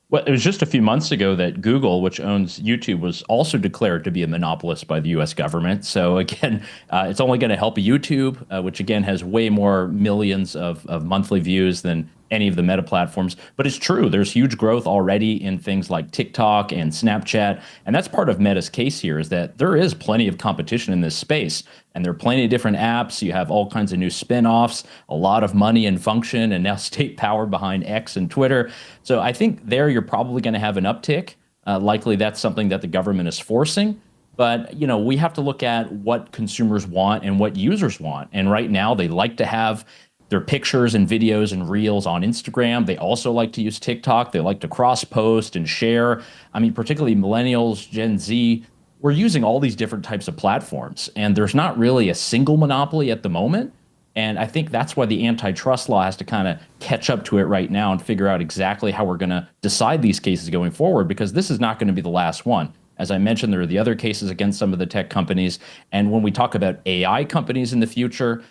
Well, it was just a few months ago that Google, which owns YouTube, was also declared to be a monopolist by the US government. So again, it's only going to help YouTube, which again has way more millions of monthly views than any of the meta platforms. But it's true, there's huge growth already in things like TikTok and Snapchat. And that's part of Meta's case here is that there is plenty of competition in this space. And there are plenty of different apps. You have all kinds of new spin-offs, a lot of money and function, and now state power behind X and Twitter. So I think there you're probably going to have an uptick. Likely that's something that the government is forcing. But we have to look at what consumers want and what users want. And right now they like to have their pictures and videos and reels on Instagram. They also like to use TikTok. They like to cross post and share. I mean, particularly millennials, Gen Z, we're using all these different types of platforms, and there's not really a single monopoly at the moment. And I think that's why the antitrust law has to kind of catch up to it right now and figure out exactly how we're going to decide these cases going forward, because this is not going to be the last one. As I mentioned, there are the other cases against some of the tech companies. And when we talk about AI companies in the future,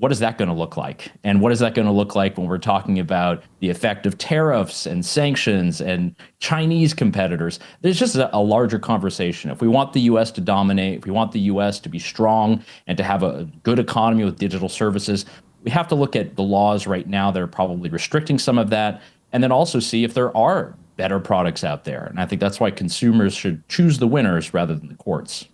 what is that going to look like? And what is that going to look like when we're talking about the effect of tariffs and sanctions and Chinese competitors? There's just a larger conversation. If we want the US to dominate, if we want the US to be strong and to have a good economy with digital services, we have to look at the laws right now that are probably restricting some of that, and then also see if there are better products out there. And I think that's why consumers should choose the winners rather than the courts.